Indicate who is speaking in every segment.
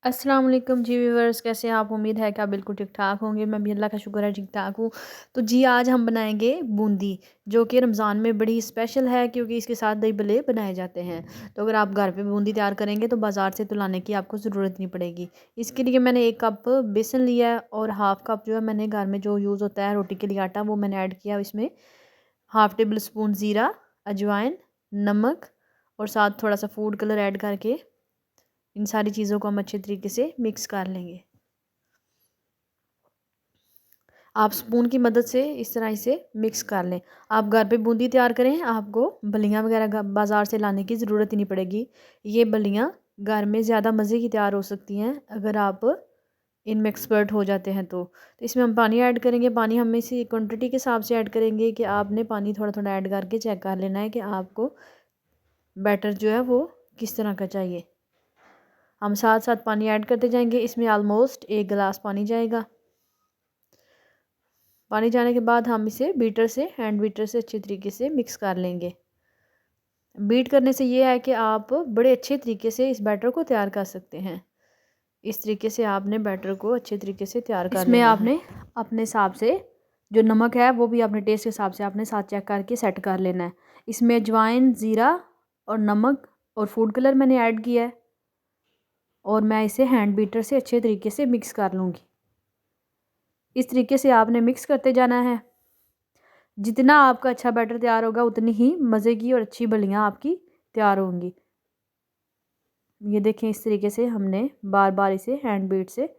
Speaker 1: अस्सलाम वालेकुम जी व्यूअर्स, कैसे हैं आप? उम्मीद है कि आप बिल्कुल ठीक ठाक होंगे। मैं भी अल्लाह का शुक्र है ठीक ठाक हूँ। तो जी आज हम बनाएंगे बूंदी, जो कि रमज़ान में बड़ी स्पेशल है क्योंकि इसके साथ दही भल्ले बनाए जाते हैं। तो अगर आप घर पे बूंदी तैयार करेंगे तो बाज़ार से तो लाने की आपको ज़रूरत नहीं पड़ेगी। इसके लिए मैंने 1 कप बेसन लिया है और हाफ़ कप जो है मैंने घर में जो यूज़ होता है रोटी के लिए आटा, वो मैंने ऐड किया। इसमें हाफ़ टेबल स्पून ज़ीरा, अजवाइन, नमक और साथ थोड़ा सा फूड कलर ऐड करके इन सारी चीज़ों को हम अच्छे तरीके से मिक्स कर लेंगे। आप स्पून की मदद से इस तरह इसे मिक्स कर लें। आप घर पे बूंदी तैयार करें, आपको बल्लियाँ वगैरह बाज़ार से लाने की ज़रूरत ही नहीं पड़ेगी। ये बल्लियाँ घर में ज़्यादा मज़े की तैयार हो सकती हैं अगर आप इनमें एक्सपर्ट हो जाते हैं तो इसमें हम पानी ऐड करेंगे। पानी हम इसी क्वांटिटी के हिसाब से ऐड करेंगे कि आपने पानी थोड़ा थोड़ा ऐड करके चेक कर लेना है कि आपको बैटर जो है वो किस तरह का चाहिए। हम साथ साथ पानी ऐड करते जाएंगे। इसमें ऑलमोस्ट 1 गिलास पानी जाएगा। पानी जाने के बाद हम इसे बीटर से, हैंड बीटर से अच्छे तरीके से मिक्स कर लेंगे। बीट करने से ये है कि आप बड़े अच्छे तरीके से इस बैटर को तैयार कर सकते हैं। इस तरीके से आपने बैटर को अच्छे तरीके से तैयार कर लेना है। इसमें आपने अपने हिसाब से जो नमक है वो भी अपने टेस्ट के हिसाब से आपने साथ चेक करके सेट कर लेना है। इसमें अजवाइन, ज़ीरा और नमक और फूड कलर मैंने ऐड किया है और मैं इसे हैंड बीटर से अच्छे तरीके से मिक्स कर लूँगी। इस तरीके से आपने मिक्स करते जाना है। जितना आपका अच्छा बैटर तैयार होगा उतनी ही मज़े की और अच्छी बल्लियाँ आपकी तैयार होंगी। ये देखें, इस तरीके से हमने बार बार इसे हैंड बीट से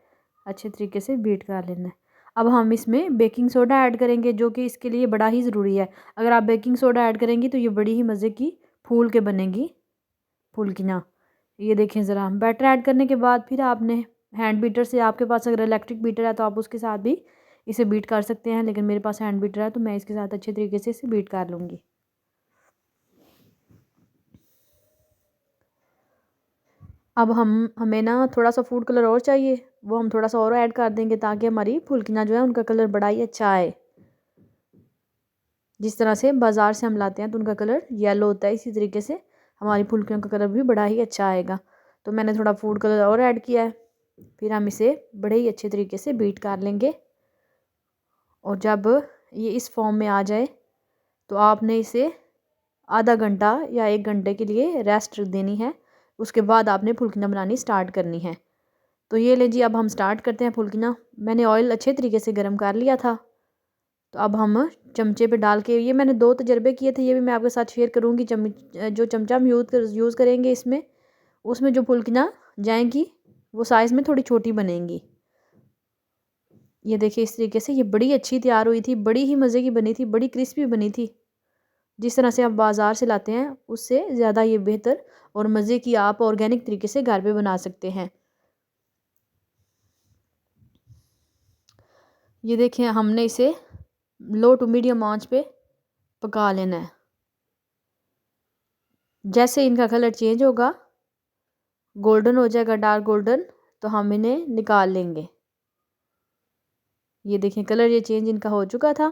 Speaker 1: अच्छे तरीके से बीट कर लेना है। अब हम इसमें बेकिंग सोडा ऐड करेंगे, जो कि इसके लिए बड़ा ही ज़रूरी है। अगर आप बेकिंग सोडा ऐड करेंगी तो ये बड़ी ही मज़े की फूल के बनेंगी फुल्कियाँ। ये देखें ज़रा, बैटर ऐड करने के बाद फिर आपने हैंड बीटर से, आपके पास अगर इलेक्ट्रिक बीटर है तो आप उसके साथ भी इसे बीट कर सकते हैं, लेकिन मेरे पास हैंड बीटर है तो मैं इसके साथ अच्छे तरीके से इसे बीट कर लूँगी। अब हमें ना थोड़ा सा फूड कलर और चाहिए, वो हम थोड़ा सा और ऐड कर देंगे ताकि हमारी फुल्कियाँ जो है उनका कलर बड़ा ही अच्छा आए। जिस तरह से बाज़ार से हम लाते हैं तो उनका कलर येलो होता है, इसी तरीके से हमारी फुल्कियों का कलर भी बड़ा ही अच्छा आएगा। तो मैंने थोड़ा फूड कलर और ऐड किया है। फिर हम इसे बड़े ही अच्छे तरीके से बीट कर लेंगे और जब ये इस फॉर्म में आ जाए तो आपने इसे आधा घंटा या 1 घंटे के लिए रेस्ट देनी है। उसके बाद आपने फुल्कियाँ बनानी स्टार्ट करनी है। तो ये ले जी, अब हम स्टार्ट करते हैं फुल्कियाँ। मैंने ऑयल अच्छे तरीके से गर्म कर लिया था। तो अब हम चमचे पे डाल के, ये मैंने 2 तजर्बे किए थे, ये भी मैं आपके साथ शेयर करूँगी। जो चमचा हम यूज़ करेंगे इसमें, उसमें जो फुल्कियाँ जाएंगी वो साइज़ में थोड़ी छोटी बनेंगी। ये देखिए, इस तरीके से ये बड़ी अच्छी तैयार हुई थी, बड़ी ही मज़े की बनी थी, बड़ी क्रिस्पी बनी थी। जिस तरह से आप बाज़ार से लाते हैं उससे ज़्यादा ये बेहतर और मज़े की आप ऑर्गेनिक तरीके से घर पे बना सकते हैं। ये देखें, हमने इसे लो टू मीडियम आंच पे पका लेना है। जैसे इनका कलर चेंज होगा, गोल्डन हो जाएगा, डार्क गोल्डन, तो हम इन्हें निकाल लेंगे। ये देखें, कलर ये चेंज इनका हो चुका था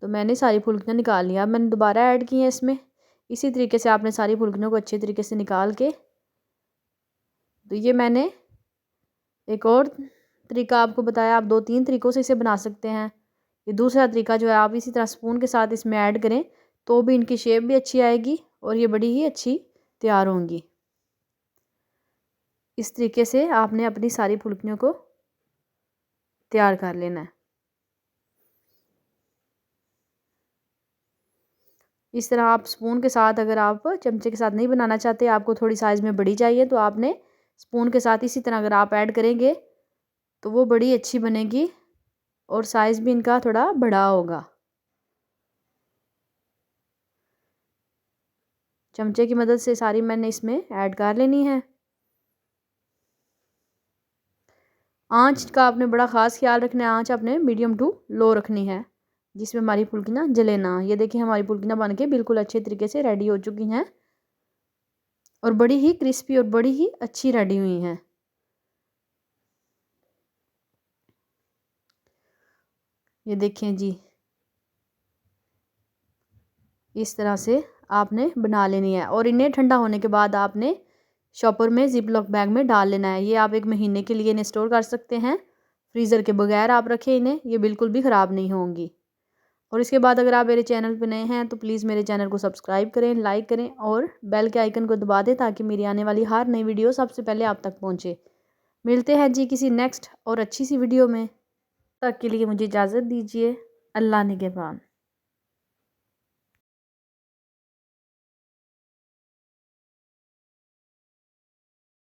Speaker 1: तो मैंने सारी फुल्कियाँ निकाल लिया। अब मैंने दोबारा ऐड की हैं इसमें। इसी तरीके से आपने सारी फुल्कियों को अच्छे तरीके से निकाल के, तो ये मैंने एक और तरीका आपको बताया। आप 2-3 तरीक़ों से इसे बना सकते हैं। ये दूसरा तरीका जो है, आप इसी तरह स्पून के साथ इसमें ऐड करें तो भी इनकी शेप भी अच्छी आएगी और ये बड़ी ही अच्छी तैयार होंगी। इस तरीके से आपने अपनी सारी फुल्कियों को तैयार कर लेना है। इस तरह आप स्पून के साथ, अगर आप चमचे के साथ नहीं बनाना चाहते, आपको थोड़ी साइज़ में बड़ी चाहिए, तो आपने स्पून के साथ इसी तरह अगर आप ऐड करेंगे तो वो बड़ी अच्छी बनेगी और साइज़ भी इनका थोड़ा बड़ा होगा। चमचे की मदद से सारी मैंने इसमें ऐड कर लेनी है। आंच का आपने बड़ा ख़ास ख्याल रखना है। आंच आपने मीडियम टू लो रखनी है, जिसमें हमारी फुल्कियाँ जले ना। ये देखिए, हमारी फुल्कियाँ बन के बिल्कुल अच्छे तरीके से रेडी हो चुकी हैं और बड़ी ही क्रिस्पी और बड़ी ही अच्छी रेडी हुई हैं। ये देखें जी, इस तरह से आपने बना लेनी है और इन्हें ठंडा होने के बाद आपने शॉपर में जिप लॉक बैग में डाल लेना है। ये आप 1 महीने के लिए इन्हें स्टोर कर सकते हैं। फ्रीज़र के बगैर आप रखें इन्हें, ये बिल्कुल भी ख़राब नहीं होंगी। और इसके बाद अगर आप मेरे चैनल पर नए हैं तो प्लीज़ मेरे चैनल को सब्सक्राइब करें, लाइक करें और बेल के आइकन को दबा दें ताकि मेरी आने वाली हर नई वीडियो सबसे पहले आप तक पहुँचे। मिलते हैं जी किसी नेक्स्ट और अच्छी सी वीडियो में। तब तक के लिए मुझे इजाज़त दीजिए। अल्लाह निगहबान।